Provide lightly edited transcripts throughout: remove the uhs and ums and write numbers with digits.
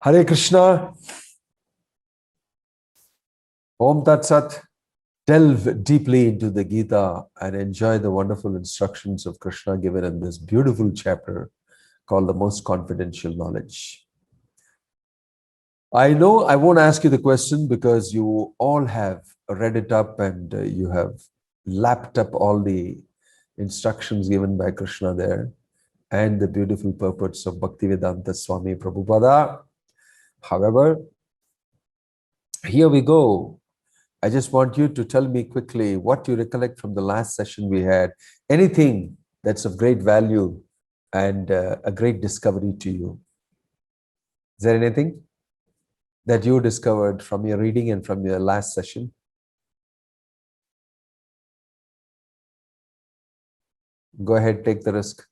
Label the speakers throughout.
Speaker 1: Hare Krishna, Om Tat Sat. Delve deeply into the Gita and enjoy the wonderful instructions of Krishna given in this beautiful chapter called the Most Confidential Knowledge. I know I won't ask you the question because you all have read it up and you have lapped up all the instructions given by Krishna there and the beautiful purports of Bhaktivedanta Swami Prabhupada. However, here we go. I just want you to tell me quickly what you recollect from the last session we had. Anything that's of great value and a great discovery to you. Is there anything that you discovered from your reading and from your last session? Go ahead, take the risk.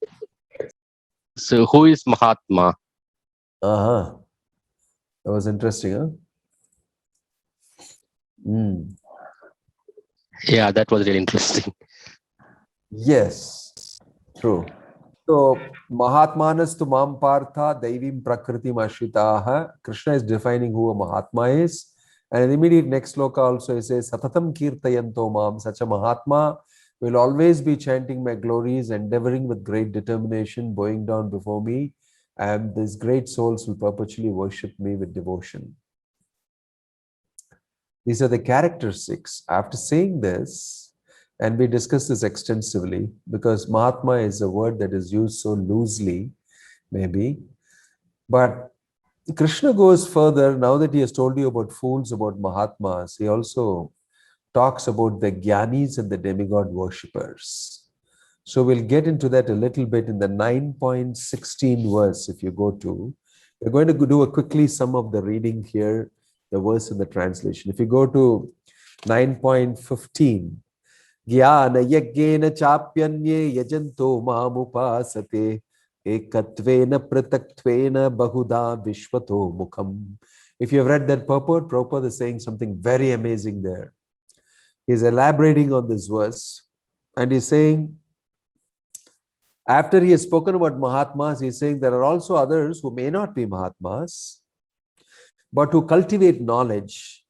Speaker 2: So, who is Mahatma?
Speaker 1: That was interesting, huh?
Speaker 2: Yeah, that was really interesting.
Speaker 1: Yes, true. So, Mahatmanas tu mam partha daivim prakritim ashritaha. Krishna is defining who a Mahatma is. And in the immediate next sloka also he says, Satatam kirtayanto mam. Such a Mahatma will always be chanting my glories, endeavoring with great determination, bowing down before me. And these great souls will perpetually worship me with devotion. These are the characteristics. After saying this, and we discussed this extensively, because Mahatma is a word that is used so loosely, maybe. But Krishna goes further. Now that he has told you about fools, about Mahatmas, he also talks about the Gyanis and the demigod worshippers. So we'll get into that a little bit in the 9.16 verse, if you go to. We're going to do a quickly some of the reading here, the verse in the translation. If you go to 9.15, Jnana yajnena chapyanye yajanto mamupasate ekatvena prataktvena bahuda vishvato mukham. If you have read that purport, Prabhupada is saying something very amazing there. He's elaborating on this verse and he's saying, after he has spoken about Mahatmas, he's saying there are also others who may not be Mahatmas, but who cultivate knowledge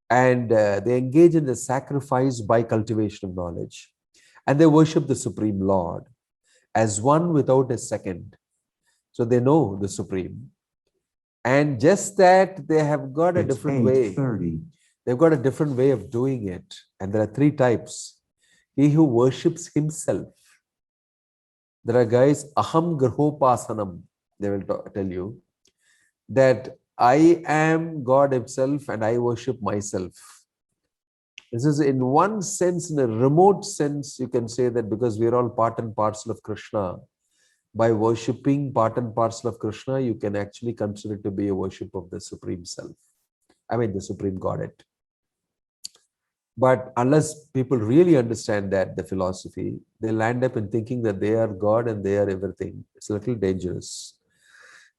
Speaker 1: and they engage in the sacrifice by cultivation of knowledge. And they worship the Supreme Lord as one without a second. So they know the Supreme. And just that they have got a different way. 30. They've got a different way of doing it. And there are three types. He who worships himself. There are guys, aham grahopasanam, they will tell you that I am God himself and I worship myself. This is in one sense, in a remote sense, you can say that because we are all part and parcel of Krishna. By worshipping part and parcel of Krishna, you can actually consider it to be a worship of the Supreme Self. I mean, the Supreme Godhead. But unless people really understand that, the philosophy, they land up in thinking that they are God and they are everything. It's a little dangerous.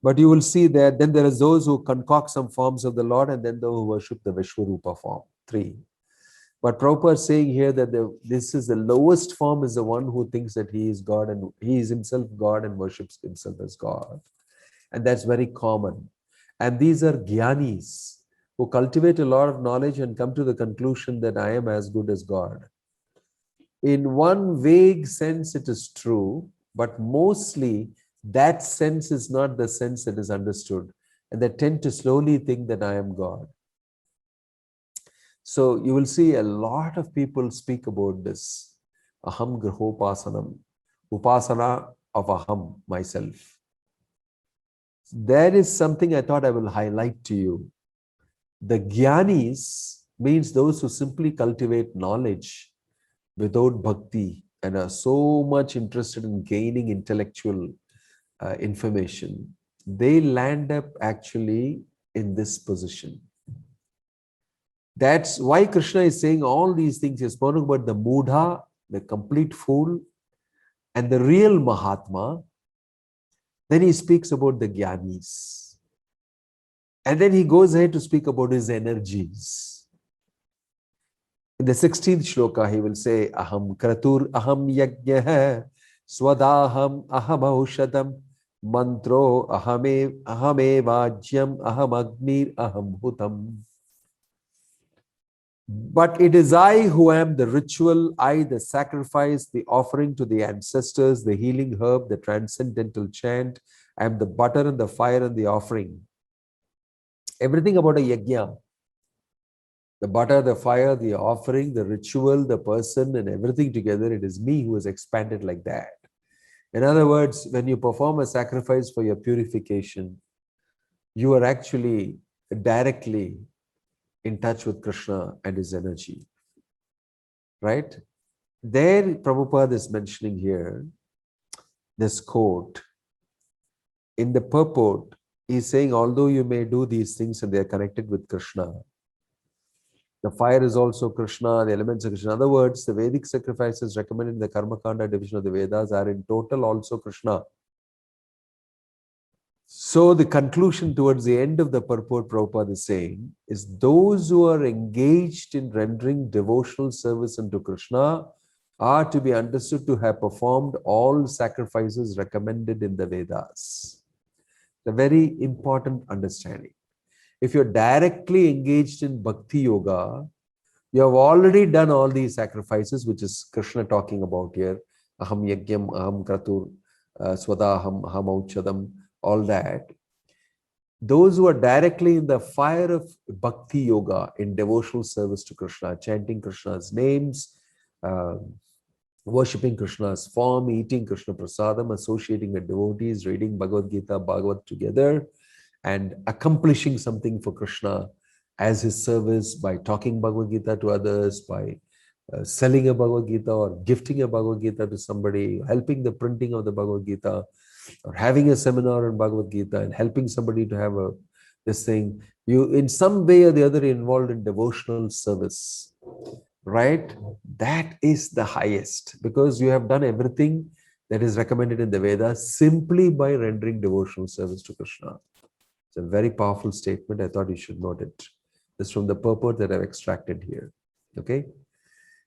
Speaker 1: But you will see that then there are those who concoct some forms of the Lord and then those who worship the Vishwarupa form. 3. But Prabhupada is saying here that this is the lowest form is the one who thinks that he is God and he is himself God and worships himself as God. And that's very common. And these are Gyanis who cultivate a lot of knowledge and come to the conclusion that I am as good as God. In one vague sense, it is true, but mostly that sense is not the sense that is understood. And they tend to slowly think that I am God. So you will see a lot of people speak about this. Aham grahopasanam, upasana of aham, myself. That is something I thought I will highlight to you. The Gyanis means those who simply cultivate knowledge without bhakti and are so much interested in gaining intellectual information. They land up actually in this position. That's why Krishna is saying all these things. He's spoken about the Mudha, the complete fool, and the real Mahatma. Then he speaks about the Gyanis. And then he goes ahead to speak about his energies. In the 16th shloka, he will say, Aham kratur aham yajnah swadaham aham aushadam Mantro ahame vajyam aham agnir aham hutam. But it is I who am the ritual, I the sacrifice, the offering to the ancestors, the healing herb, the transcendental chant. I am the butter and the fire and the offering. Everything about a yajna. The butter, the fire, the offering, the ritual, the person, and everything together, it is me who has expanded like that. In other words, when you perform a sacrifice for your purification, you are actually directly in touch with Krishna and his energy. Right? There, Prabhupada is mentioning here this quote. In the purport, he's saying, although you may do these things and they are connected with Krishna, the fire is also Krishna, the elements of Krishna. In other words, the Vedic sacrifices recommended in the Karma Kanda division of the Vedas are in total also Krishna. So the conclusion towards the end of the purport Prabhupada is saying is those who are engaged in rendering devotional service unto Krishna are to be understood to have performed all sacrifices recommended in the Vedas. A very important understanding. If you're directly engaged in Bhakti Yoga, you have already done all these sacrifices, which is Krishna talking about here. Aham yagyam, aham kratur, swadaham, aham auchadam, all that. Those who are directly in the fire of Bhakti Yoga, in devotional service to Krishna, chanting Krishna's names, worshipping Krishna's form, eating Krishna prasadam, associating with devotees, reading Bhagavad Gita, Bhagavad together, and accomplishing something for Krishna as his service by talking Bhagavad Gita to others, by selling a Bhagavad Gita or gifting a Bhagavad Gita to somebody, helping the printing of the Bhagavad Gita, or having a seminar on Bhagavad Gita and helping somebody to have this thing. You, in some way or the other, involved in devotional service, right? That is the highest, because you have done everything that is recommended in the Vedas simply by rendering devotional service to Krishna. It's a very powerful statement. I thought you should note it. This is from the purport that I've extracted here. Okay.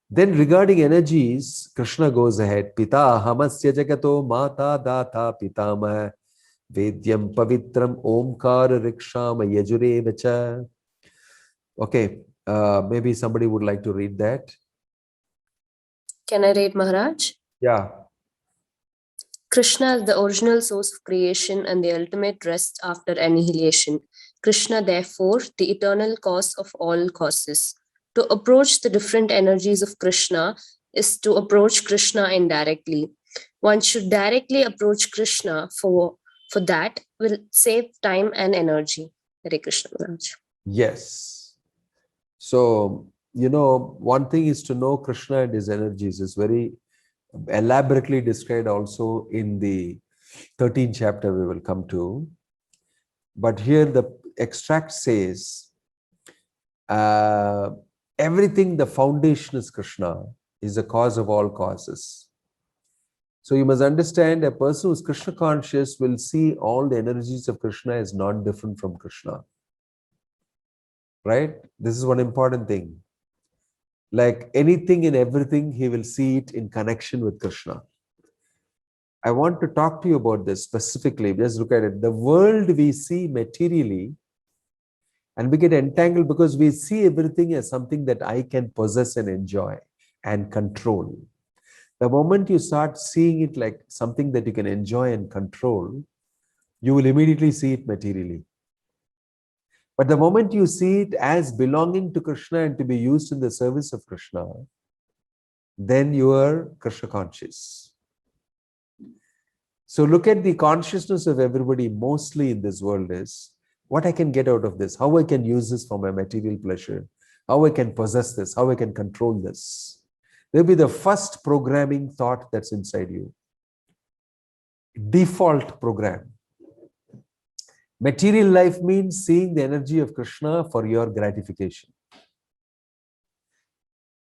Speaker 1: Then regarding energies, Krishna goes ahead. Pita hamasya jagato mata data pitama vedyam pavitram omkar rikshama yajurevacha. Okay. Maybe somebody would like to read that.
Speaker 3: Can I read, Maharaj?
Speaker 1: Yeah.
Speaker 3: Krishna is the original source of creation and the ultimate rest after annihilation. Krishna, therefore, the eternal cause of all causes. To approach the different energies of Krishna is to approach Krishna indirectly. One should directly approach Krishna for that will save time and energy. Hare Krishna, Maharaj.
Speaker 1: Yes. So, one thing is to know Krishna and his energies is very elaborately described also in the 13th chapter we will come to. But here the extract says, everything, the foundation is Krishna, is the cause of all causes. So you must understand, a person who is Krishna conscious will see all the energies of Krishna as not different from Krishna. Right? This is one important thing. Like anything and everything, he will see it in connection with Krishna. I want to talk to you about this specifically. Just look at it. The world we see materially, and we get entangled because we see everything as something that I can possess and enjoy and control. The moment you start seeing it like something that you can enjoy and control, you will immediately see it materially. But the moment you see it as belonging to Krishna and to be used in the service of Krishna, then you are Krishna conscious. So look at the consciousness of everybody mostly in this world is, what I can get out of this, how I can use this for my material pleasure, how I can possess this, how I can control this. There'll be the first programming thought that's inside you. Default program. Material life means seeing the energy of Krishna for your gratification.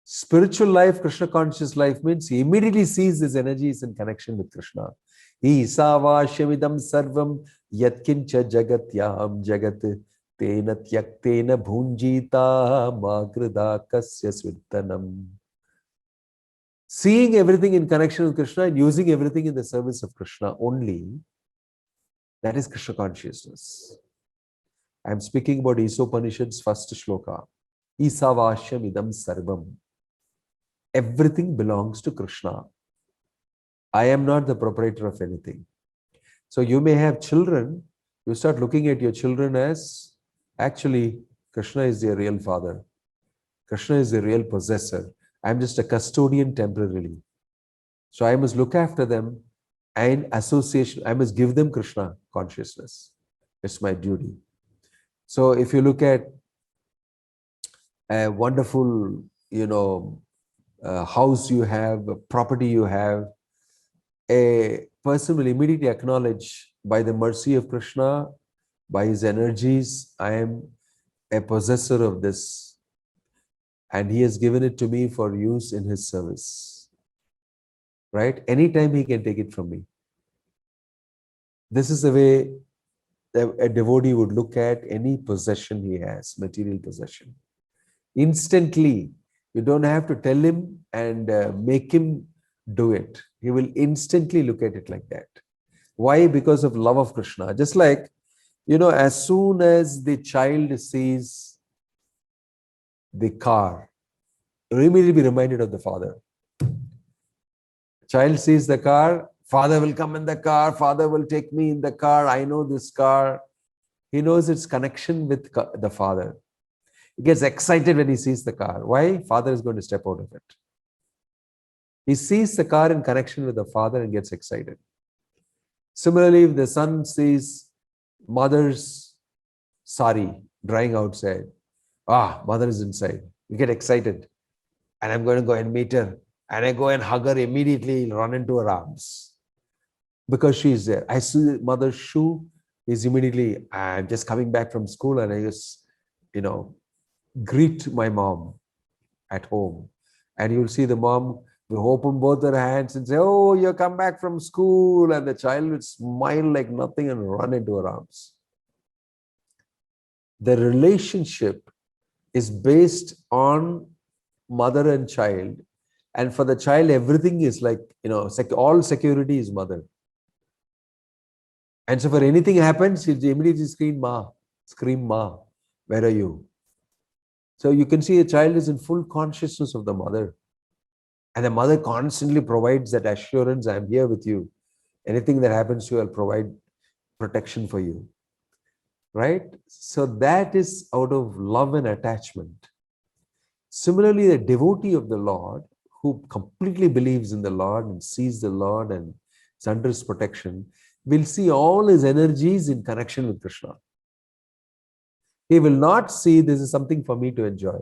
Speaker 1: Spiritual life, Krishna conscious life means he immediately sees his energies in connection with Krishna. Isavashyamidam sarvam yatkincha jagatyam jagat tena tyaktena bhunjita magrida kasya svirtanam. Seeing everything in connection with Krishna and using everything in the service of Krishna only, That is Krishna consciousness. I'm speaking about Isopanishad's first shloka. Isavashyam idam sarvam. Everything belongs to Krishna. I am not the proprietor of anything. So you may have children, you start looking at your children as actually Krishna is their real father. Krishna is the real possessor. I'm just a custodian temporarily. So I must look after them and association. I must give them Krishna consciousness. It's my duty. So if you look at a wonderful, house you have, a property you have, a person will immediately acknowledge by the mercy of Krishna, by his energies, I am a possessor of this. And he has given it to me for use in his service. Right? Anytime he can take it from me. This is the way a devotee would look at any possession he has, material possession. Instantly, you don't have to tell him and make him do it. He will instantly look at it like that. Why? Because of love of Krishna. Just like, as soon as the child sees the car, you will immediately be reminded of the father. Child sees the car, father will come in the car, father will take me in the car, I know this car. He knows its connection with the father. He gets excited when he sees the car. Why? Father is going to step out of it. He sees the car in connection with the father and gets excited. Similarly, if the son sees mother's sari drying outside, mother is inside. You get excited. And I'm going to go and meet her. And I go and hug her immediately, run into her arms. Because she is there. I see mother's shoe is immediately, I'm just coming back from school and I just, greet my mom at home. And you'll see the mom will open both her hands and say, oh, you come back from school. And the child will smile like nothing and run into her arms. The relationship is based on mother and child. And for the child, everything is like, all security is mother. And so for anything happens, he'll immediately scream, Ma, where are you? So you can see a child is in full consciousness of the mother. And the mother constantly provides that assurance, I'm here with you. Anything that happens to you, I'll provide protection for you. Right? So that is out of love and attachment. Similarly, the devotee of the Lord, who completely believes in the Lord and sees the Lord and is under his protection, will see all his energies in connection with Krishna. He will not see this is something for me to enjoy.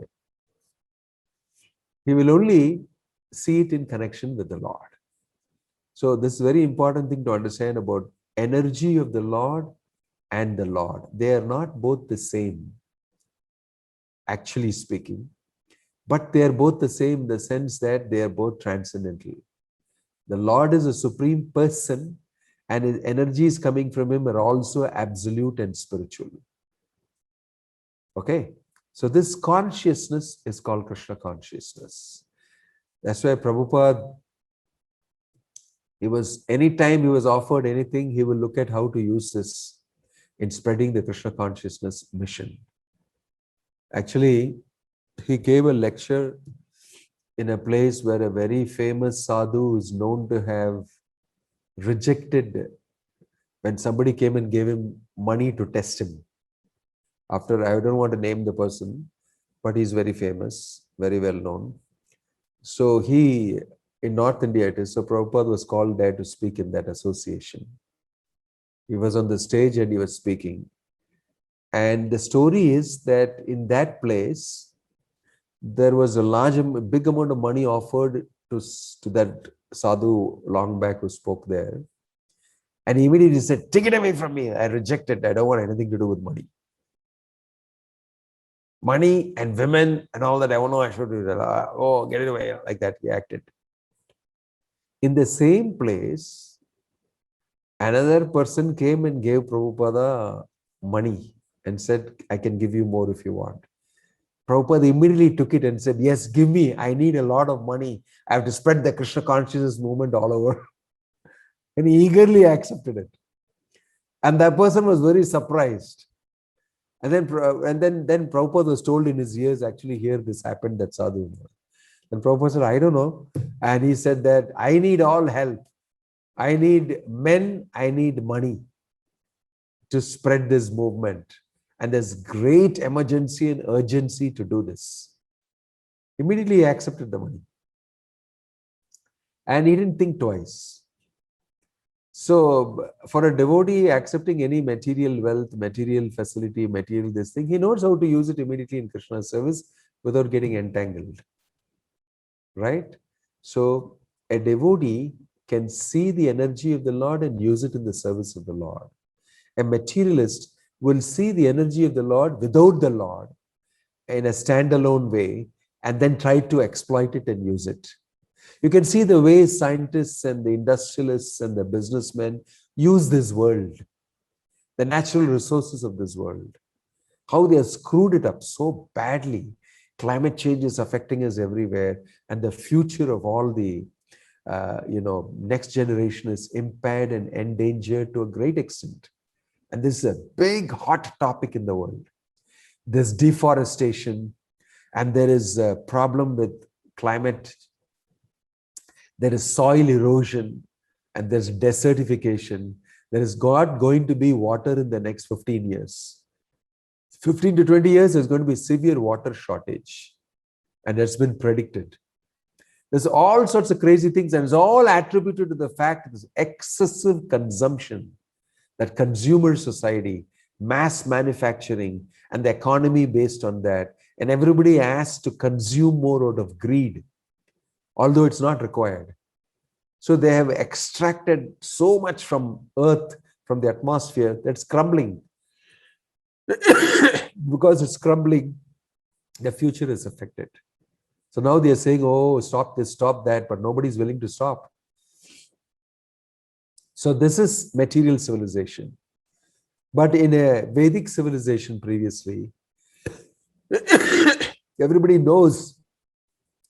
Speaker 1: He will only see it in connection with the Lord. So this is a very important thing to understand about energy of the Lord and the Lord. They are not both the same, actually speaking, but they are both the same in the sense that they are both transcendental. The Lord is a supreme person and his energies coming from him are also absolute and spiritual. Okay, so this consciousness is called Krishna consciousness. That's why Prabhupada, anytime he was offered anything, he will look at how to use this in spreading the Krishna consciousness mission. Actually, he gave a lecture in a place where a very famous sadhu is known to have rejected when somebody came and gave him money to test him. After, I don't want to name the person, but he's very famous, very well known. So in North India it is, so Prabhupada was called there to speak in that association. He was on the stage and he was speaking. And the story is that in that place, there was a big amount of money offered to that sadhu long back who spoke there. And he immediately said, take it away from me. I reject it. I don't want anything to do with money. Money and women and all that. I don't know. I should do that. Oh, get it away. Like that he acted. In the same place, another person came and gave Prabhupada money and said, I can give you more if you want. Prabhupada immediately took it and said, yes, give me. I need a lot of money. I have to spread the Krishna consciousness movement all over. And he eagerly accepted it. And that person was very surprised. And then Prabhupada was told in his ears, actually here this happened, that sadhu. And Prabhupada said, I don't know. And he said that I need all help. I need men, I need money to spread this movement. And there's great emergency and urgency to do this. Immediately he accepted the money. And he didn't think twice. So for a devotee accepting any material wealth, material facility, material this thing, he knows how to use it immediately in Krishna's service without getting entangled. Right? So a devotee can see the energy of the Lord and use it in the service of the Lord. A materialist will see the energy of the Lord without the Lord in a standalone way and then try to exploit it and use it. You can see the way scientists and the industrialists and the businessmen use this world, the natural resources of this world, how they have screwed it up so badly. Climate change is affecting us everywhere, and the future of all the next generation is impaired and endangered to a great extent. And this is a big hot topic in the world. There's deforestation, and there is a problem with climate. There is soil erosion, and there's desertification. There is going to be water in the next 15 years. 15 to 20 years, there's going to be severe water shortage. And that's been predicted. There's all sorts of crazy things, and it's all attributed to the fact that there's excessive consumption, that consumer society, mass manufacturing, and the economy based on that. And everybody has to consume more out of greed, although it's not required. So they have extracted so much from earth, from the atmosphere, that's crumbling. Because it's crumbling, the future is affected. So now they are saying, oh, stop this, stop that, but nobody's willing to stop. So this is material civilization. But in a Vedic civilization previously, everybody knows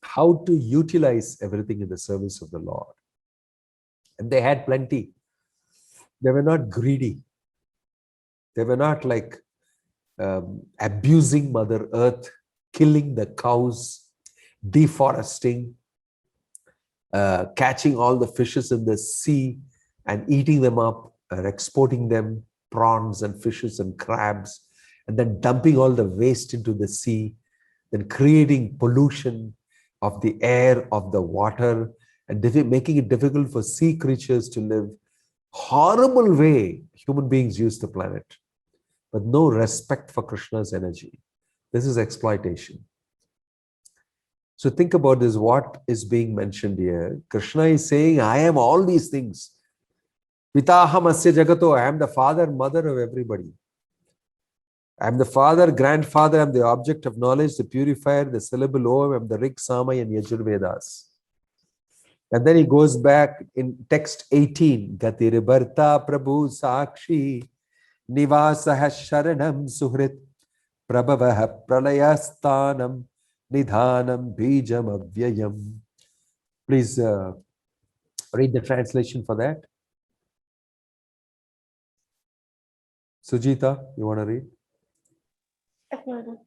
Speaker 1: how to utilize everything in the service of the Lord. And they had plenty. They were not greedy. They were not like abusing Mother Earth, killing the cows, deforesting, catching all the fishes in the sea and eating them up, or exporting them, prawns and fishes and crabs, and then dumping all the waste into the sea, then creating pollution of the air, of the water, and making it difficult for sea creatures to live. Horrible way human beings use the planet, but no respect for Krishna's energy. This is exploitation. So think about this, what is being mentioned here. Krishna is saying, I am all these things. Pitaham asya jagato, I am the father, mother of everybody. I am the father, grandfather, I am the object of knowledge, the purifier, the syllable Om, I am the Rig, Samai and Yajurvedas. And then he goes back in text 18, Gatiribarta Prabhu Sakshi, Nivasah Sharanam Suhrit, Prabhavah Pralayasthanam, Nidhanam Bijam Avyayam. Please read the translation for that. Sujita, you want to read?
Speaker 4: Yes, Maharaj.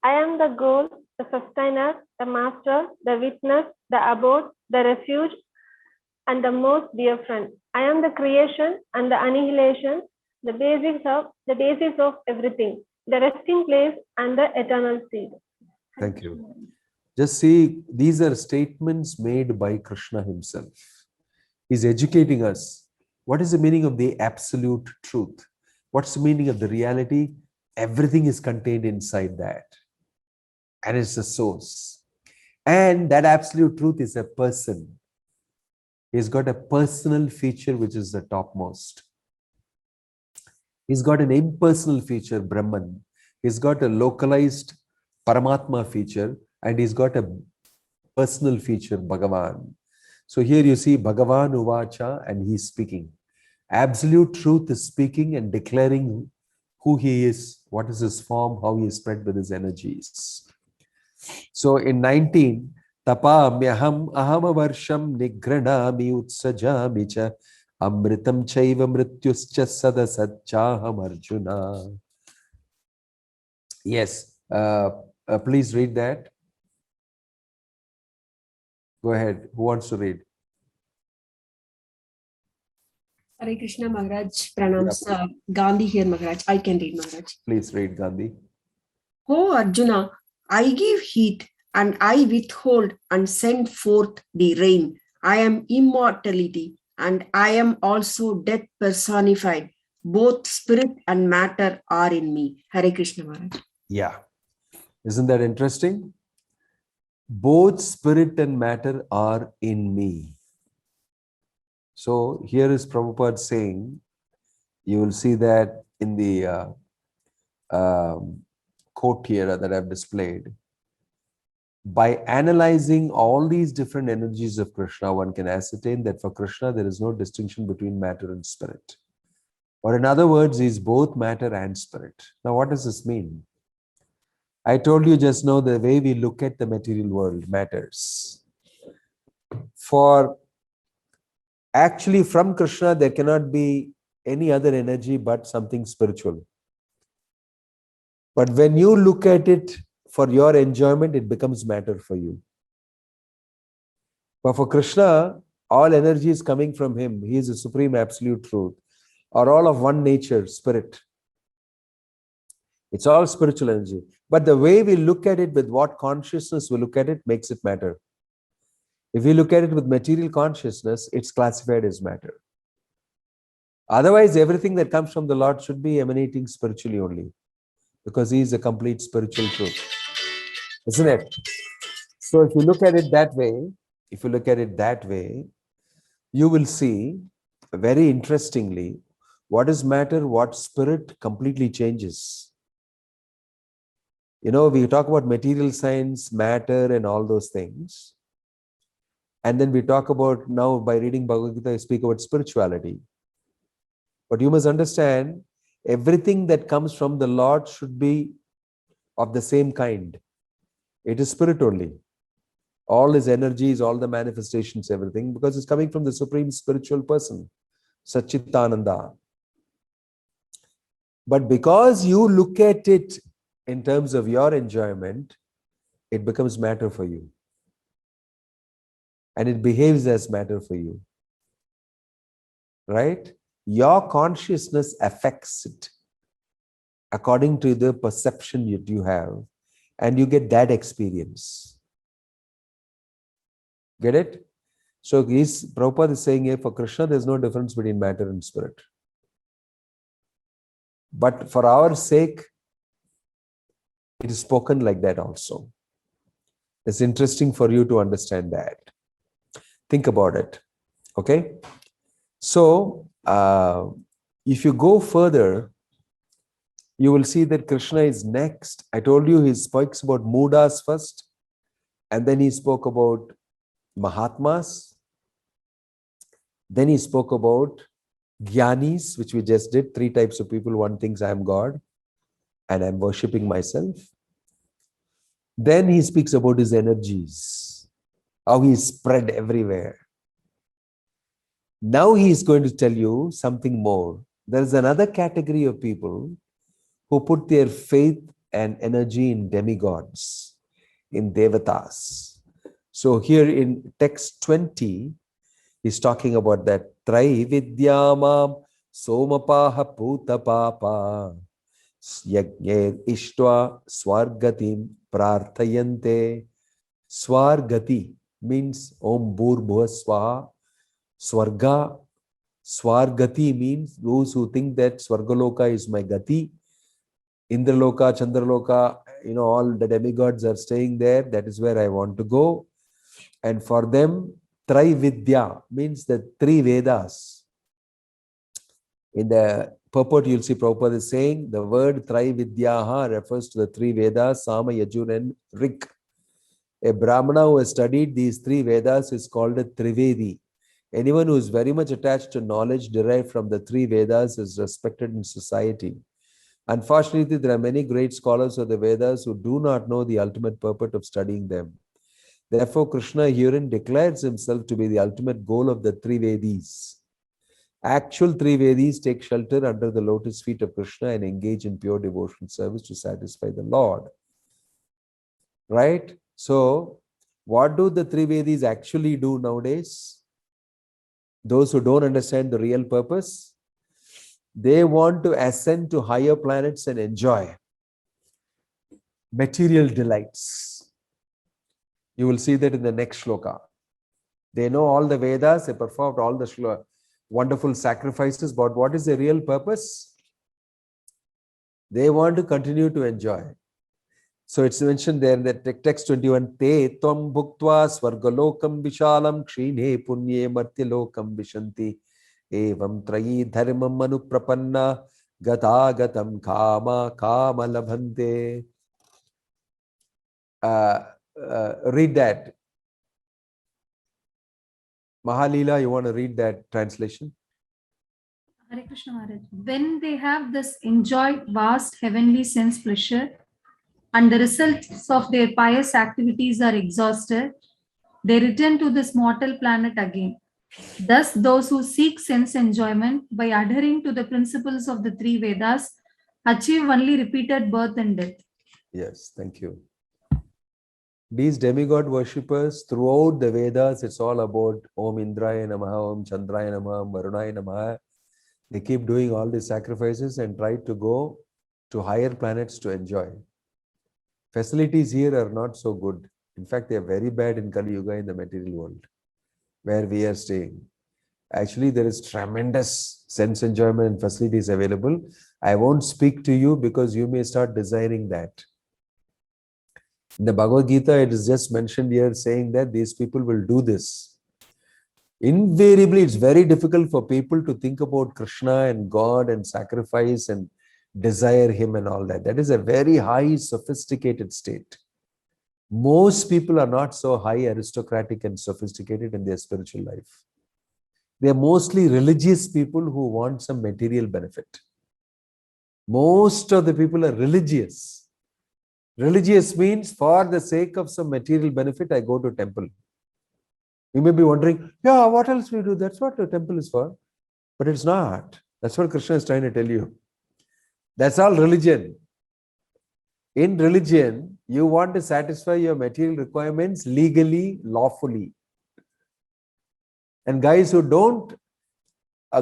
Speaker 4: I am the goal, the sustainer, the master, the witness, the abode, the refuge, and the most dear friend. I am the creation and the annihilation, the basis of everything, the resting place and the eternal seed.
Speaker 1: Thank you. Just see, these are statements made by Krishna himself. He's educating us. What is the meaning of the absolute truth? What's the meaning of the reality? Everything is contained inside that. And it's the source. And that absolute truth is a person. He's got a personal feature which is the topmost. He's got an impersonal feature, Brahman. He's got a localized Paramatma feature, and he's got a personal feature, Bhagavan. So here you see Bhagavan Uvacha, and he's speaking. Absolute truth is speaking and declaring who he is, what is his form, how he is spread with his energies. So in 19, Tapa myaham ahamavarsham nigranami utsajami cha Amritam chaiva mrityuscha sadasachaham Arjuna. Yes, please read that. Go ahead. Who wants to read?
Speaker 5: Hare Krishna Maharaj, pranams. Gandhi here Maharaj. I can read Maharaj.
Speaker 1: Please read, Gandhi.
Speaker 5: O Arjuna, I give heat and I withhold and send forth the rain. I am immortality and I am also death personified. Both spirit and matter are in me. Hare Krishna Maharaj.
Speaker 1: Yeah. Isn't that interesting? Both spirit and matter are in me. So here is Prabhupada saying, you will see that in the quote here that I've displayed. By analyzing all these different energies of Krishna, one can ascertain that for Krishna, there is no distinction between matter and spirit. Or in other words, he is both matter and spirit. Now, what does this mean? I told you just now the way we look at the material world matters. For actually, from Krishna, there cannot be any other energy but something spiritual. But when you look at it for your enjoyment, it becomes matter for you. But for Krishna, all energy is coming from him. He is the supreme absolute truth, or all of one nature, spirit. It's all spiritual energy. But the way we look at it, with what consciousness we look at it, makes it matter. If we look at it with material consciousness, it's classified as matter. Otherwise, everything that comes from the Lord should be emanating spiritually only, because he is a complete spiritual truth. Isn't it? So if you look at it that way, you will see very interestingly, what is matter, what spirit completely changes. You know, we talk about material science, matter, and all those things. And then we talk about, now by reading Bhagavad Gita, I speak about spirituality. But you must understand, everything that comes from the Lord should be of the same kind. It is spirit only. All his energies, all the manifestations, everything, because it's coming from the supreme spiritual person, Satchitananda. But because you look at it in terms of your enjoyment, it becomes matter for you. And it behaves as matter for you. Right? Your consciousness affects it according to the perception that you have, and you get that experience. Get it? So Prabhupada is saying here, for Krishna, there's no difference between matter and spirit. But for our sake, it is spoken like that also. It's interesting for you to understand that. Think about it. Okay? So, if you go further, you will see that Krishna is next. I told you he speaks about Mudas first, and then he spoke about Mahatmas. Then he spoke about Gyanis, which we just did. 3 types of people. One thinks I am God and I'm worshipping myself. Then he speaks about his energies, how he is spread everywhere. Now he is going to tell you something more. There is another category of people who put their faith and energy in demigods, in devatas. So here in text 20, he's talking about that. Trai vidyamam somapaha puta papa yajñer ishtva swargatim prarthayante. Swargati means Om Bhur Bhuva Swaha. Swarga, Swargati means those who think that Swargaloka is my Gati. Indraloka, Chandraloka, all the demigods are staying there. That is where I want to go. And for them, Trividya means the 3 Vedas. In the purport, you'll see Prabhupada is saying the word Trividyaha refers to the 3 Vedas, Sama, Yajur, and Rik. A Brahmana who has studied these 3 Vedas is called a Trivedi. Anyone who is very much attached to knowledge derived from the 3 Vedas is respected in society. Unfortunately, there are many great scholars of the Vedas who do not know the ultimate purport of studying them. Therefore, Krishna herein declares himself to be the ultimate goal of the 3 Vedis. Actual Trivedis take shelter under the lotus feet of Krishna and engage in pure devotional service to satisfy the Lord. Right? So, what do the Trivedis actually do nowadays? Those who don't understand the real purpose, they want to ascend to higher planets and enjoy material delights. You will see that in the next shloka. They know all the Vedas, they performed all the wonderful sacrifices, but what is the real purpose? They want to continue to enjoy. So it's mentioned there in the text 21, Te tvam bhuktva swargalokam vishalam kshine punye martyalokam vishanti evam trayi dharmam anuprapanna gatagatam kama kama labhante. Read that. Mahalila, you want to read that translation?
Speaker 6: Hare Krishna Maharaj. When they have thus enjoyed vast heavenly sense pleasure and the results of their pious activities are exhausted, they return to this mortal planet again. Thus, those who seek sense enjoyment by adhering to the principles of the three Vedas achieve only repeated birth and death.
Speaker 1: Yes, thank you. These demigod worshippers, throughout the Vedas, it's all about Om Indraya Namaha, Om Chandraya Namaha, Om Varunaya Namaha. They keep doing all these sacrifices and try to go to higher planets to enjoy. Facilities here are not so good. In fact, they are very bad in Kali Yuga in the material world, where we are staying. Actually, there is tremendous sense enjoyment and facilities available. I won't speak to you because you may start desiring that. In the Bhagavad Gita, it is just mentioned here saying that these people will do this. Invariably, it's very difficult for people to think about Krishna and God and sacrifice and desire Him and all that. That is a very high, sophisticated state. Most people are not so high, aristocratic and sophisticated in their spiritual life. They are mostly religious people who want some material benefit. Most of the people are religious. Religious means for the sake of some material benefit, I go to temple. You may be wondering, yeah, what else we do? That's what the temple is for. But it's not. That's what Krishna is trying to tell you. That's all religion. In religion, you want to satisfy your material requirements legally, lawfully. And guys who don't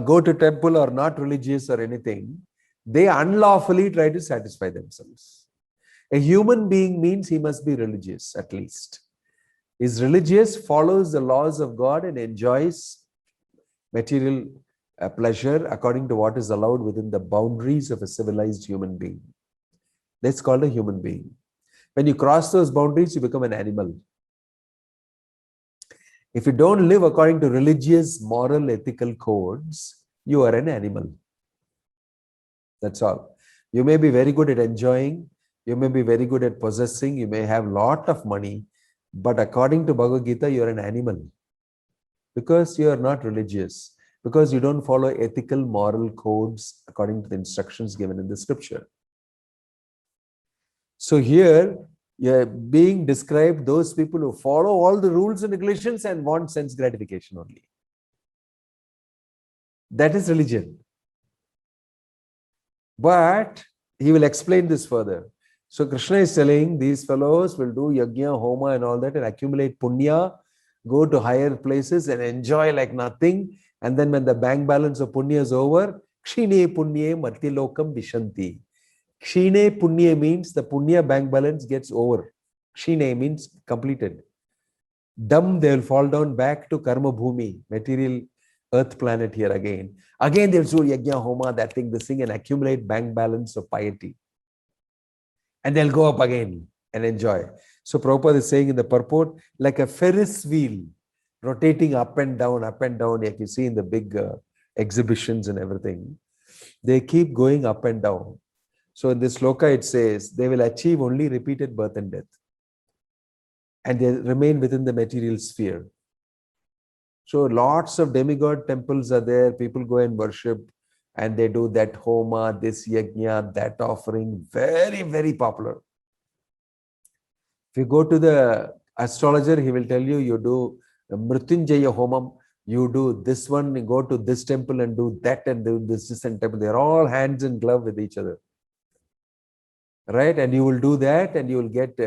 Speaker 1: go to temple or not religious or anything, they unlawfully try to satisfy themselves. A human being means he must be religious, at least. Is religious, follows the laws of God and enjoys material pleasure according to what is allowed within the boundaries of a civilized human being. That's called a human being. When you cross those boundaries, you become an animal. If you don't live according to religious, moral, ethical codes, you are an animal. That's all. You may be very good at enjoying, you may be very good at possessing, you may have a lot of money, but according to Bhagavad Gita, you are an animal. Because you are not religious, because you don't follow ethical, moral codes according to the instructions given in the scripture. So here, you're being described those people who follow all the rules and regulations and want sense gratification only. That is religion. But he will explain this further. So Krishna is telling these fellows will do yajna, homa and all that and accumulate punya, go to higher places and enjoy like nothing. And then when the bank balance of punya is over, kshine punye martilokam vishanti. Kshine punya means the punya bank balance gets over. Kshine means completed. Dam, they will fall down back to karma bhumi, material earth planet here again. Again, they will do yajna, homa, that thing, this thing, and accumulate bank balance of piety. And they'll go up again and enjoy. So Prabhupada is saying in the purport, like a Ferris wheel, rotating up and down, like you see in the big exhibitions and everything. They keep going up and down. So in this sloka it says, they will achieve only repeated birth and death. And they remain within the material sphere. So lots of demigod temples are there. People go and worship. And they do that homa, this yajna, that offering. Very, very popular. If you go to the astrologer, he will tell you, you do Mrityunjaya homam. You do this one, you go to this temple and do that and do this and temple. They're all hands in glove with each other. Right? And you will do that and you will get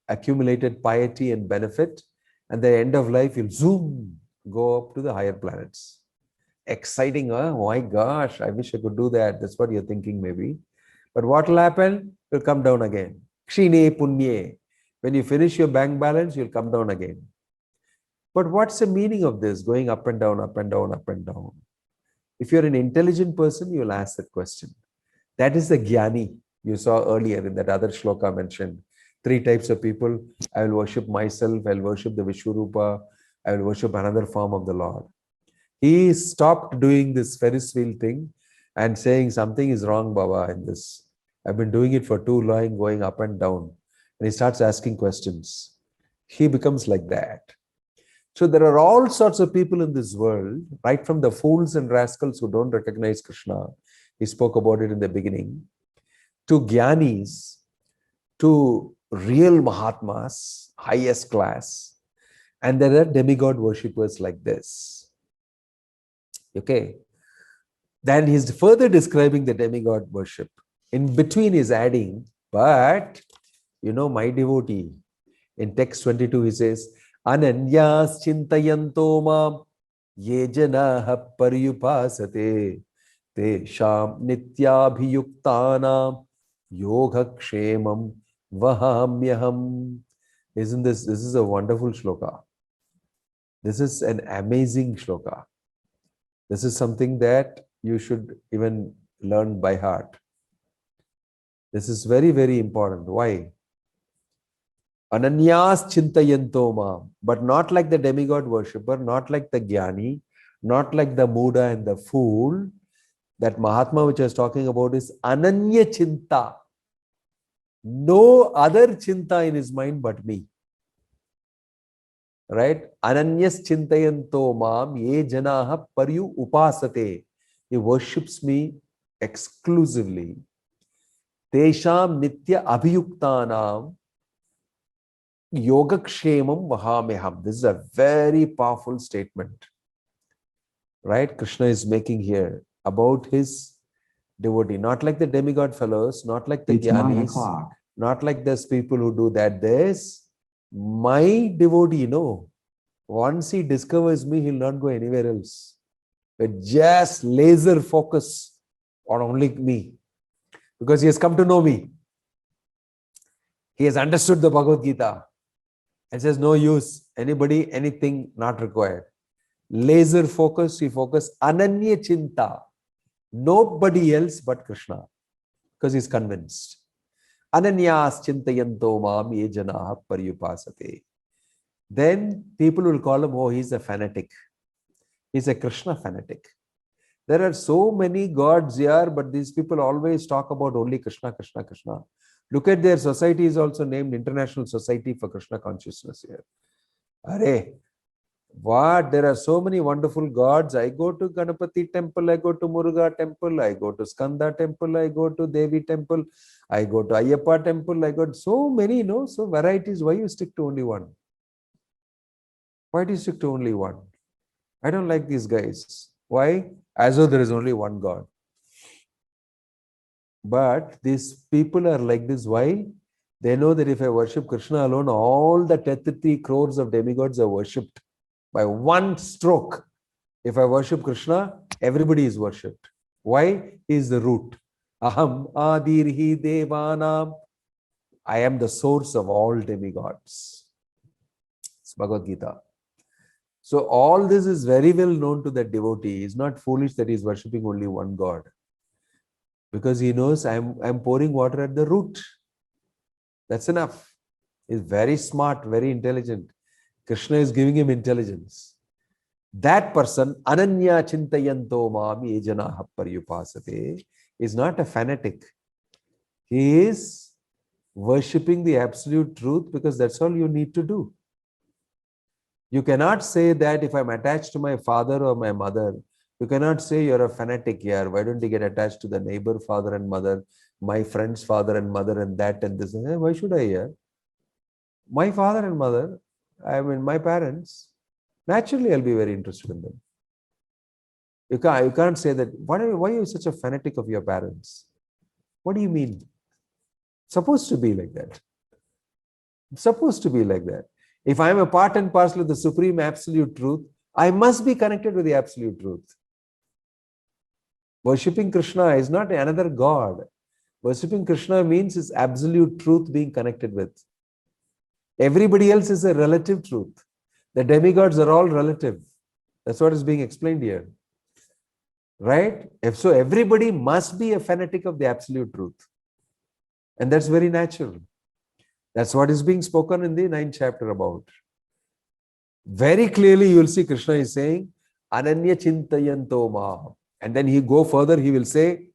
Speaker 1: accumulated piety and benefit. And the end of life, you'll zoom, go up to the higher planets. Exciting, huh? Oh my gosh, I wish I could do that. That's what you're thinking maybe. But what will happen? You'll come down again. Kshine punye. When you finish your bank balance, you'll come down again. But what's the meaning of this? Going up and down, up and down, up and down. If you're an intelligent person, you'll ask that question. That is the jnani you saw earlier in that other shloka mentioned. 3 types of people. I will worship myself. I will worship the Vishwarupa. I will worship another form of the Lord. He stopped doing this Ferris wheel thing and saying something is wrong, Baba, in this. I've been doing it for too long, going up and down. And he starts asking questions. He becomes like that. So there are all sorts of people in this world, right from the fools and rascals who don't recognize Krishna. He spoke about it in the beginning. To Gyanis, to real Mahatmas, highest class. And there are demigod worshippers like this. Okay. Then he's further describing the demigod worship. In between he's adding, but you know, my devotee. In text 22 he says, Ananyas chintayanto mam ye janaha paryupasate te sham nityabhiyuktanam yoga kshemam vahamyaham. Isn't this is a wonderful shloka. This is an amazing shloka. This is something that you should even learn by heart. This is very, very important. Why? Ananyas chintayanto mam, but not like the demigod worshipper, not like the jnani, not like the Muda and the fool. That Mahatma which I was talking about is ananya chinta. No other chinta in his mind but me. Right? Ananyas chintayanto mam ye janaha paryu upasate. He worships me exclusively. Tesham nitya abhiyuktanam yogakshemam vahameham. This is a very powerful statement. Right? Krishna is making here about his devotee. Not like the demigod fellows, not like the jnanis, not like those people who do that. There's my devotee, no. Once he discovers me, he'll not go anywhere else. But just laser focus on only me. Because he has come to know me. He has understood the Bhagavad Gita. And says, no use, anybody, anything not required. Laser focus, he focus, ananya chinta. Nobody else but Krishna. Because he's convinced. Ananyas chintayanto mam ye janaha paryupasate. Then people will call him, oh, he's a fanatic. He's a Krishna fanatic. There are so many gods here, but these people always talk about only Krishna, Krishna, Krishna. Look at their society is also named International Society for Krishna Consciousness here. Arey, what? There are so many wonderful gods. I go to Ganapati temple, I go to Muruga temple, I go to Skanda temple, I go to Devi temple, I go to Ayyappa temple, I got so many, so varieties. Why you stick to only one? Why do you stick to only one? I don't like these guys. Why? As though there is only one God. But these people are like this. Why? They know that if I worship Krishna alone, all the 33 crores of demigods are worshipped by one stroke. If I worship Krishna, everybody is worshipped. Why? He is the root. Aham adirhi devanam. I am the source of all demigods. It's Bhagavad Gita. So all this is very well known to the devotee. He is not foolish that he is worshipping only one God. Because he knows I'm pouring water at the root. That's enough. He's very smart, very intelligent. Krishna is giving him intelligence. That person, ananya chintayanto mam ye janaha paryupasate, is not a fanatic. He is worshipping the absolute truth because that's all you need to do. You cannot say that if I'm attached to my father or my mother, you cannot say you're a fanatic here. Why don't you get attached to the neighbor father and mother, my friend's father and mother and that and this? Why should I hear? My father and mother, I mean my parents, naturally I'll be very interested in them. You can't say that, why are you such a fanatic of your parents? What do you mean? Supposed to be like that. Supposed to be like that. If I am a part and parcel of the supreme absolute truth, I must be connected with the absolute truth. Worshipping Krishna is not another God. Worshipping Krishna means his absolute truth being connected with. Everybody else is a relative truth. The demigods are all relative. That's what is being explained here. Right? So everybody must be a fanatic of the absolute truth. And that's very natural. That's what is being spoken in the 9th chapter about. Very clearly you will see Krishna is saying, Ananya Chintayanto Ma. And then he go further, he will say,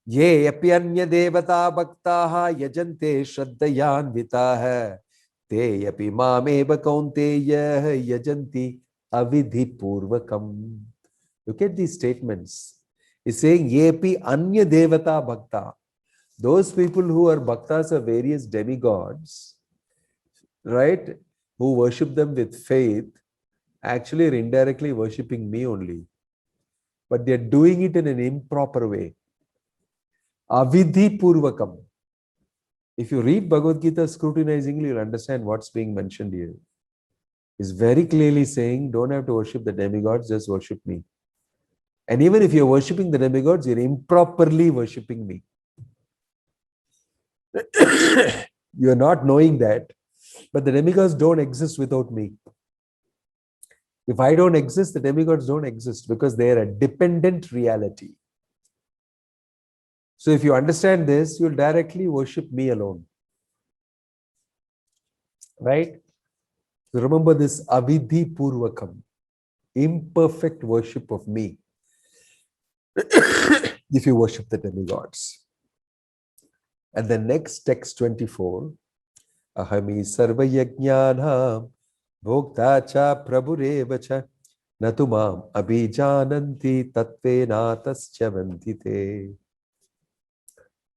Speaker 1: Ye apyanya devata bhaktaha yajante shraddhayan vitaha te yapi mameva kaunteya yajanti avidhi purvakam. Look at these statements. He's saying, Yepi anya devata bhakta. Those people who are bhaktas of various demigods, right, who worship them with faith, actually are indirectly worshipping me only. But they're doing it in an improper way. Avidhi purvakam. If you read Bhagavad Gita scrutinizingly, you'll understand what's being mentioned here. He's very clearly saying, don't have to worship the demigods, just worship me. And even if you're worshipping the demigods, you're improperly worshipping me. You're not knowing that, but the demigods don't exist without me. If I don't exist, the demigods don't exist because they are a dependent reality. So if you understand this, you'll directly worship me alone. Right? So remember this avidhi purvakam, imperfect worship of me. If you worship the demigods. And the next text 24, Ahami sarva yajnanam bhokta cha prabhureva cha natumam abhijananti tatvena tascha vandite.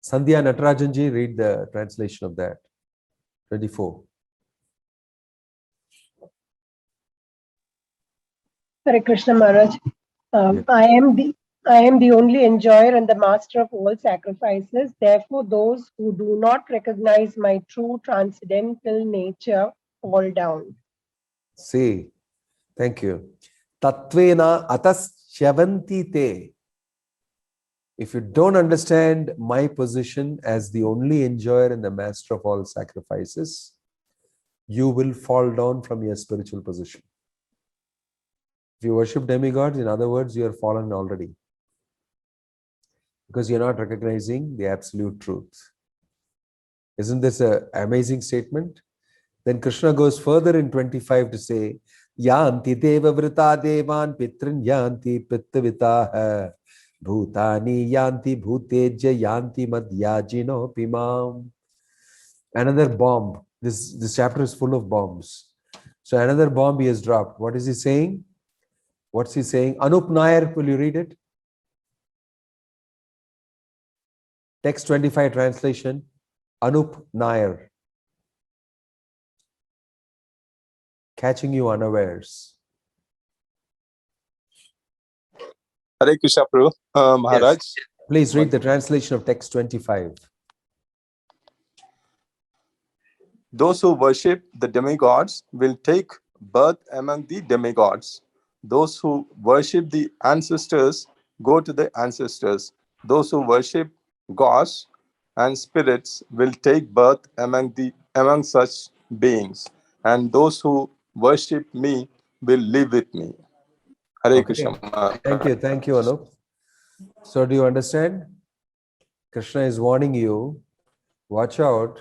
Speaker 1: Sandhya Natarajanji, read the translation of that. 24.
Speaker 7: Hare Krishna Maharaj.
Speaker 1: Yeah.
Speaker 7: I am the only enjoyer and the master of all sacrifices. Therefore, those who do not recognize my true transcendental nature fall down.
Speaker 1: See, thank you. Tatvena ataschavanti te. If you don't understand my position as the only enjoyer and the master of all sacrifices, you will fall down from your spiritual position. If you worship demigods, in other words, you are fallen already. Because you're not recognizing the absolute truth. Isn't this an amazing statement? Then Krishna goes further in 25 to say, Yanti deva vrita devan pitrin yanti pittavitaha bhutani yanti bhuteja yanti madhyajino pimam. Another bomb. This chapter is full of bombs. So another bomb he has dropped. What is he saying? What's he saying? Anup Nair, will you read it? Text 25 translation. Anup Nair. Catching you unawares.
Speaker 8: Hare Krishna Prabhu, Maharaj.
Speaker 1: Yes. Please read the translation of text 25.
Speaker 8: Those who worship the demigods will take birth among the demigods. Those who worship the ancestors go to the ancestors. Those who worship gods and spirits will take birth among such beings. And those who worship me will live with me. Hare
Speaker 1: Okay.
Speaker 8: Krishna.
Speaker 1: Thank you, Anup. So do you understand? Krishna is warning you, watch out.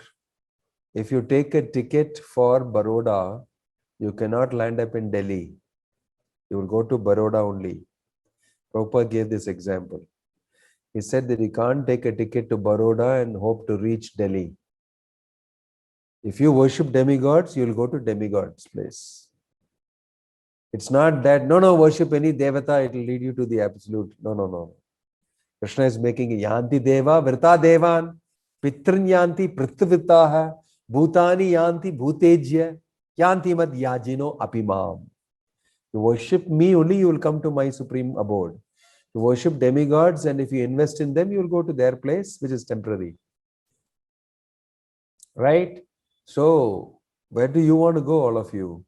Speaker 1: If you take a ticket for Baroda, you cannot land up in Delhi. You will go to Baroda only. Prabhupada gave this example. He said that you can't take a ticket to Baroda and hope to reach Delhi. If you worship demigods, you will go to demigods' place. It's not that, no, worship any devata, it will lead you to the absolute. No. Krishna is making yanti deva, vrita devan, pitrin yanti You worship me, only you will come to my supreme abode. You worship demigods, and if you invest in them, you will go to their place, which is temporary. Right? So, where do you want to go, all of you?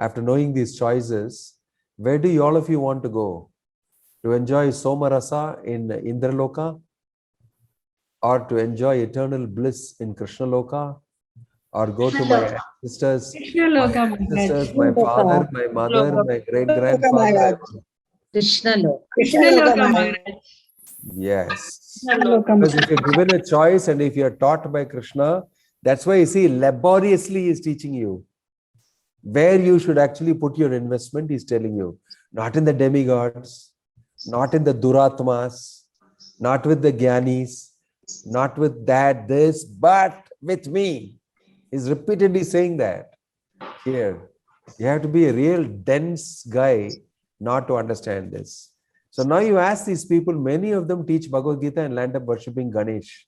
Speaker 1: After knowing these choices, where do all of you want to go? To enjoy Somarasa in Indraloka? Or to enjoy eternal bliss in Krishna Loka? Or go to my ancestors, my father, my mother, my great-grandfather?
Speaker 9: Krishna Loka.
Speaker 7: Krishna Loka Maharaj.
Speaker 1: Yes. Because if you're given a choice and if you're taught by Krishna, that's why you see, laboriously he is teaching you where you should actually put your investment. He's telling you, not in the demigods, not in the duratmas, not with the gyanis, not with that, this, but with me. He's repeatedly saying that here. You have to be a real dense guy not to understand this. So now you ask these people, many of them teach Bhagavad Gita and land up worshipping Ganesh.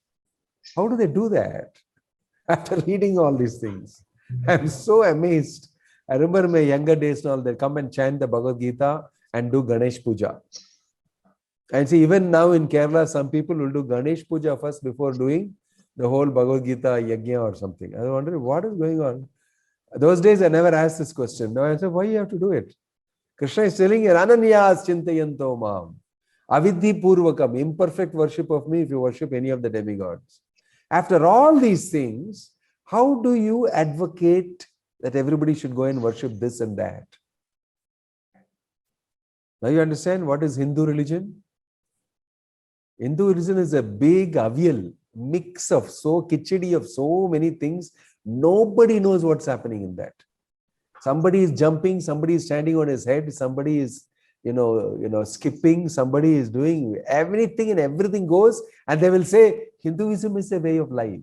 Speaker 1: How do they do that? After reading all these things, I'm so amazed. I remember my younger days and all, they come and chant the Bhagavad Gita and do Ganesh Puja. And see, even now in Kerala, some people will do Ganesh Puja first before doing the whole Bhagavad Gita Yajna or something. I wonder what is going on. Those days I never asked this question. Now I said, why you have to do it? Krishna is telling you, Ananyas Chintayanto Mam. Avidhi Purvakam, imperfect worship of me if you worship any of the demigods. After all these things, how do you advocate that everybody should go and worship this and that? Now you understand what is Hindu religion? Hindu religion is a big avial, mix of kichdi of so many things. Nobody knows what's happening in that. Somebody is jumping, somebody is standing on his head, somebody is skipping, somebody is doing everything and everything goes, and they will say Hinduism is a way of life.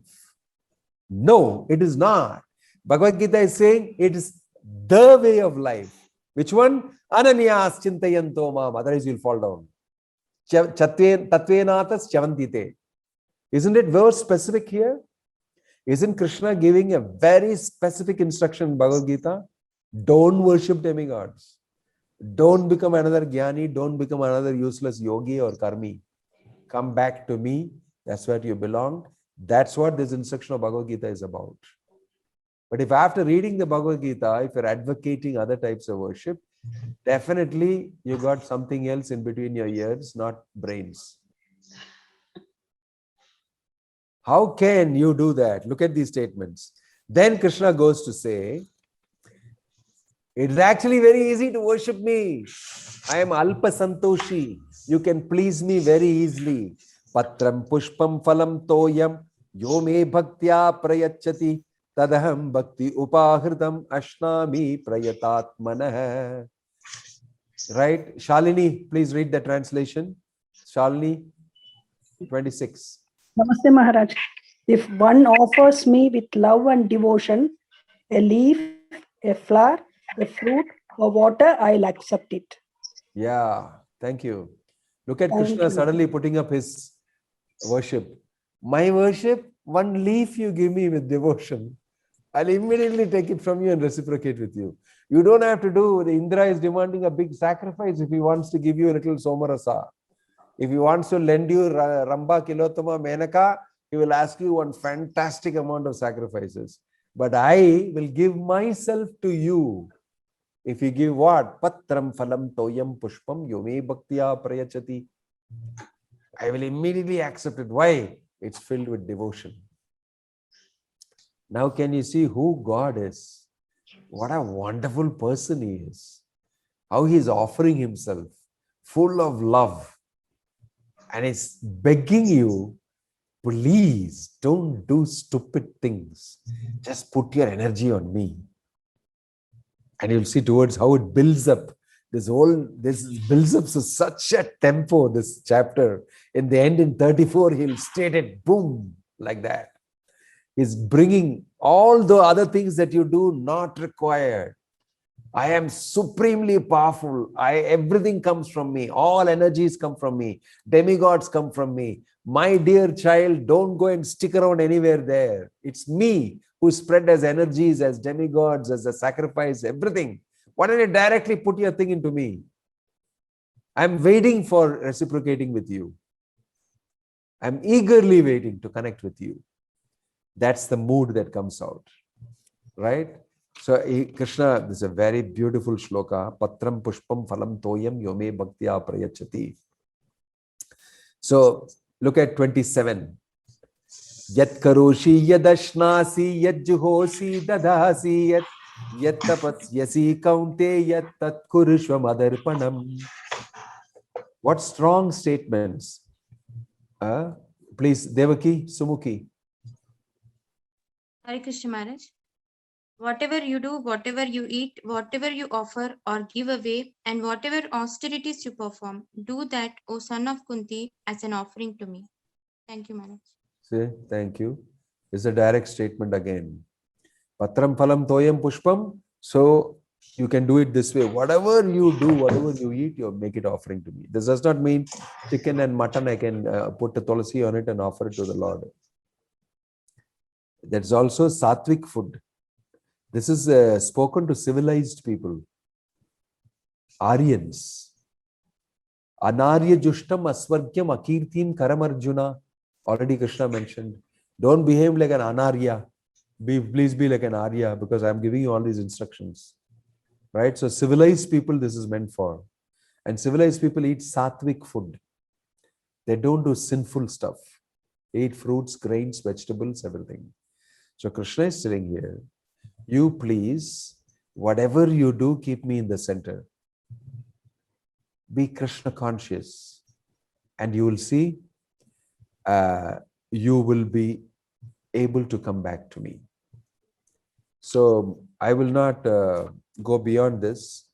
Speaker 1: No, it is not. Bhagavad Gita is saying it is the way of life. Which one? Ananyas Chintayanto Mam. Otherwise you'll fall down. Tatvenatas Chavantite. Isn't it very specific here? Isn't Krishna giving a very specific instruction in Bhagavad Gita? Don't worship demigods. Don't become another jnani. Don't become another useless yogi or karmi. Come back to me. That's where you belong. That's what this instruction of Bhagavad Gita is about. But if after reading the Bhagavad Gita, if you're advocating other types of worship, definitely you got something else in between your ears, not brains. How can you do that? Look at these statements. Then Krishna goes to say, it's actually very easy to worship me. I am Alpa Santoshi. You can please me very easily. Patram Pushpam Phalam Toyam Yome Bhaktya Prayachati Tadaham Bhakti Upahritam Ashnami Prayatatmanah. Right? Shalini, please read the translation. Shalini 26.
Speaker 10: Namaste Maharaj. If one offers me with love and devotion, a leaf, a flower, a fruit, or water, I'll accept it.
Speaker 1: Yeah, thank you. Look at Krishna suddenly putting up his worship. My worship, one leaf you give me with devotion, I'll immediately take it from you and reciprocate with you. You don't have to do, the Indra is demanding a big sacrifice if he wants to give you a little somarasa. If he wants to lend you Ramba, Kilotama, Menaka, he will ask you one fantastic amount of sacrifices. But I will give myself to you. If you give what? Patram phalam toyam pushpam yome bhaktya prayachati. I will immediately accept it. Why? It's filled with devotion. Now can you see who God is? What a wonderful person he is. How he is offering himself, full of love. And is begging you, please don't do stupid things. Just put your energy on me. And you'll see towards how it builds up. This builds up to such a tempo, this chapter. In the end, in 34, he'll state it, boom, like that. He's bringing all the other things that you do not required. I am supremely powerful. Everything comes from me. All energies come from me. Demigods come from me. My dear child, don't go and stick around anywhere there. It's me who spread as energies, as demigods, as a sacrifice, everything. Why don't you directly put your thing into me? I'm waiting for reciprocating with you. I'm eagerly waiting to connect with you. That's the mood that comes out, right? So Krishna, this is a very beautiful shloka. Patram pushpam phalam toyam yome bhaktya prayachati. So look at 27. Yat karoshi yadashnasi yat juhosi dadasi yat tapasyasi kaunte yat tat kurushva madarpanam. What strong statements. Please, Devaki, Sumuki.
Speaker 9: Hare Krishna Maharaj. Whatever you do, whatever you eat, whatever you offer or give away, and whatever austerities you perform, do that, O son of Kunti, as an offering to me. Thank you, Maharaj.
Speaker 1: Say, thank you. It's a direct statement again. Patram phalam toyam pushpam. So you can do it this way. Whatever you do, whatever you eat, you make it offering to me. This does not mean chicken and mutton, I can put a tulsi on it and offer it to the Lord. That's also sattvic food. This is spoken to civilized people. Aryans. Anarya jushtam asvargyam akirtim karamarjuna. Already Krishna mentioned. Don't behave like an anarya. Please be like an arya, because I'm giving you all these instructions. Right? So civilized people, this is meant for. And civilized people eat sattvic food. They don't do sinful stuff. They eat fruits, grains, vegetables, everything. So Krishna is sitting here. You please, whatever you do, keep me in the center. Be Krishna conscious. And you will see, you will be able to come back to me. So I will not go beyond this,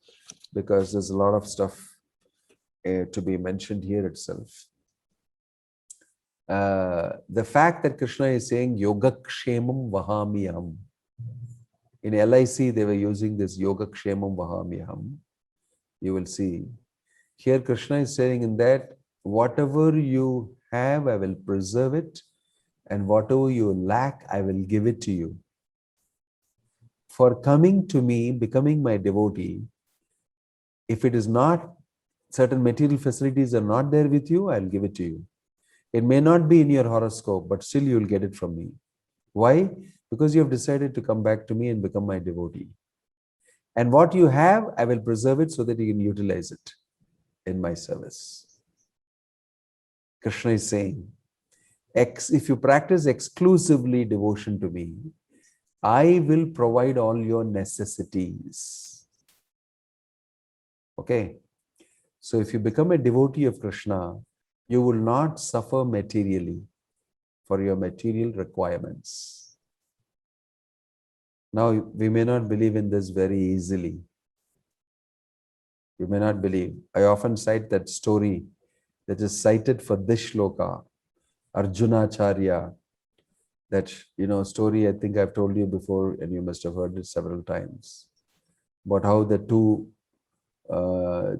Speaker 1: because there's a lot of stuff to be mentioned here itself. The fact that Krishna is saying Yogakshemam Vahamyam. In LIC, they were using this Yogakshemam Vahamyam. You will see. Here Krishna is saying in that, whatever you have, I will preserve it. And whatever you lack, I will give it to you. For coming to me, becoming my devotee, if it is not, certain material facilities are not there with you, I'll give it to you. It may not be in your horoscope, but still you will get it from me. Why? Because you have decided to come back to me and become my devotee. And what you have, I will preserve it so that you can utilize it in my service. Krishna is saying, if you practice exclusively devotion to me, I will provide all your necessities. Okay. So if you become a devotee of Krishna, you will not suffer materially for your material requirements. Now, we may not believe in this very easily. You may not believe. I often cite that story that is cited for this shloka, Arjunacharya. That, story I think I've told you before, and you must have heard it several times. About how the two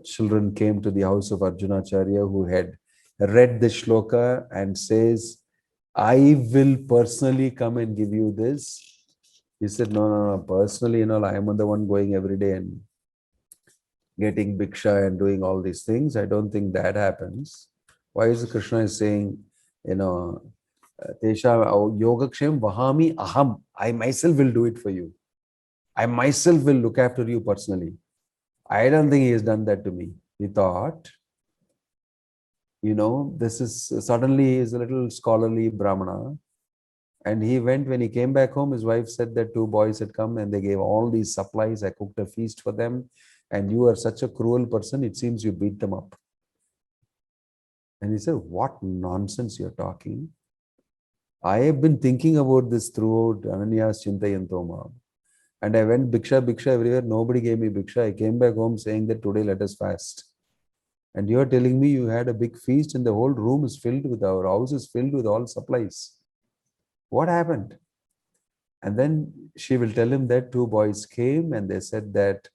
Speaker 1: children came to the house of Arjunacharya, who had read the shloka and says, I will personally come and give you this. He said, no, personally, I am the one going every day and getting bhiksha and doing all these things. I don't think that happens. Why is Krishna is saying, Tesha Yogakshem Vahami Aham. I myself will do it for you. I myself will look after you personally. I don't think he has done that to me. He thought, this is suddenly he is a little scholarly Brahmana. And he went, when he came back home, his wife said that two boys had come and they gave all these supplies. I cooked a feast for them. And you are such a cruel person, it seems you beat them up. And he said, what nonsense you're talking. I have been thinking about this throughout Ananya's Chintayantoma. And I went bhiksha everywhere. Nobody gave me bhiksha. I came back home saying that today let us fast. And you're telling me you had a big feast and the whole room is filled with, our house is filled with all supplies. What happened? And then she will tell him that two boys came and they said that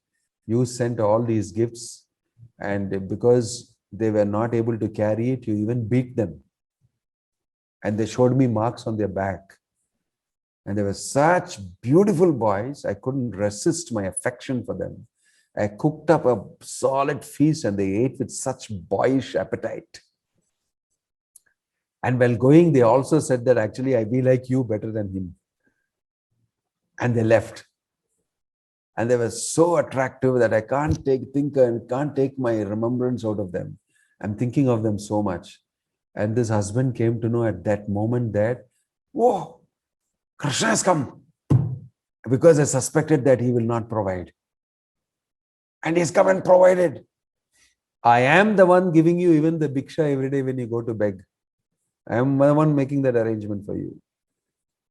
Speaker 1: you sent all these gifts, and because they were not able to carry it, you even beat them. And they showed me marks on their back. And they were such beautiful boys, I couldn't resist my affection for them. I cooked up a solid feast and they ate with such boyish appetite. And while going, they also said that actually I be like you better than him. And they left. And they were so attractive that I can't take my remembrance out of them. I'm thinking of them so much. And this husband came to know at that moment that, whoa, Krishna has come. Because I suspected that he will not provide. And he's come and provided. I am the one giving you even the bhiksha every day when you go to beg. I am the one making that arrangement for you.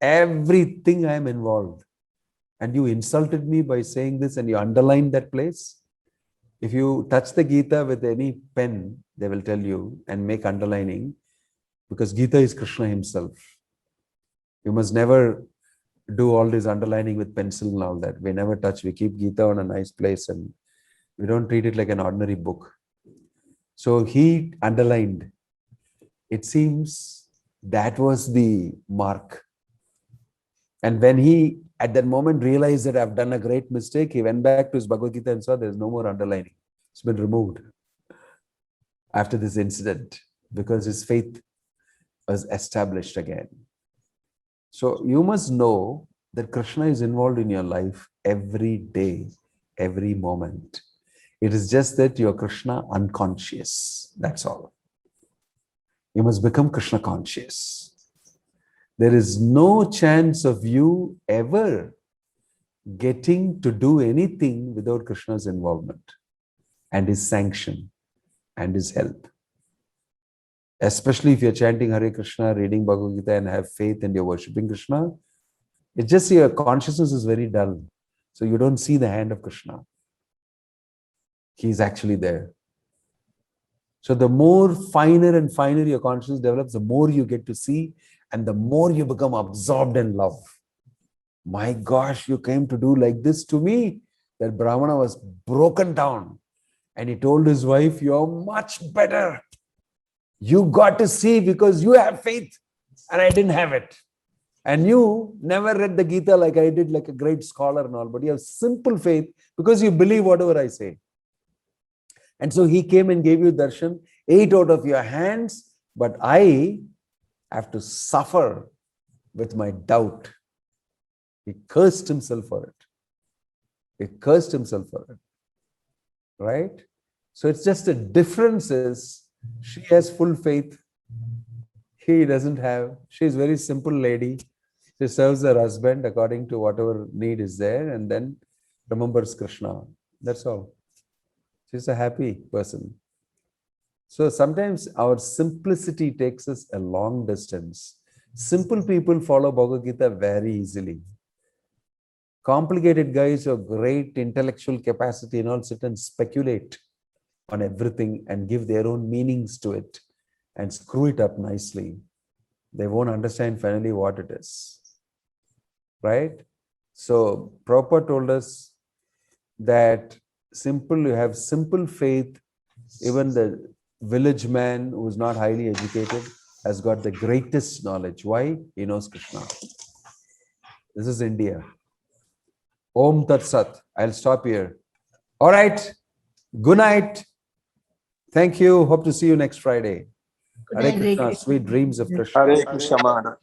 Speaker 1: Everything I am involved. And you insulted me by saying this and you underlined that place. If you touch the Gita with any pen, they will tell you and make underlining, because Gita is Krishna himself. You must never do all this underlining with pencil and all that. We never touch. We keep Gita on a nice place and we don't treat it like an ordinary book. So he underlined. It seems that was the mark. And when he, at that moment, realized that I've done a great mistake, he went back to his Bhagavad Gita and saw there's no more underlining. It's been removed after this incident because his faith was established again. So you must know that Krishna is involved in your life every day, every moment. It is just that you're Krishna unconscious. That's all. You must become Krishna conscious. There is no chance of you ever getting to do anything without Krishna's involvement and his sanction and his help. Especially if you're chanting Hare Krishna, reading Bhagavad Gita and have faith and you're worshipping Krishna, it's just your consciousness is very dull. So you don't see the hand of Krishna. He's actually there. So the more finer and finer your consciousness develops, the more you get to see and the more you become absorbed in love. My gosh, you came to do like this to me. That Brahmana was broken down and he told his wife, you're much better. You got to see because you have faith and I didn't have it. And you never read the Gita like I did, like a great scholar and all, but you have simple faith because you believe whatever I say. And so he came and gave you darshan, ate out of your hands, but I have to suffer with my doubt. He cursed himself for it. He cursed himself for it. Right? So it's just the difference is she has full faith. He doesn't have. She's a very simple lady. She serves her husband according to whatever need is there and then remembers Krishna. That's all. She's a happy person. So sometimes our simplicity takes us a long distance. Simple people follow Bhagavad Gita very easily. Complicated guys who have great intellectual capacity and all sit and speculate on everything and give their own meanings to it and screw it up nicely. They won't understand finally what it is. Right? So Prabhupada told us that you have simple faith. Even the village man who is not highly educated has got the greatest knowledge. Why? He knows Krishna. This is India. Om Tat Sat. I'll stop here. All right. Good night. Thank you. Hope to see you next Friday. Hare Krishna. Sweet dreams of Krishna.
Speaker 8: Hare Krishna Maharaj.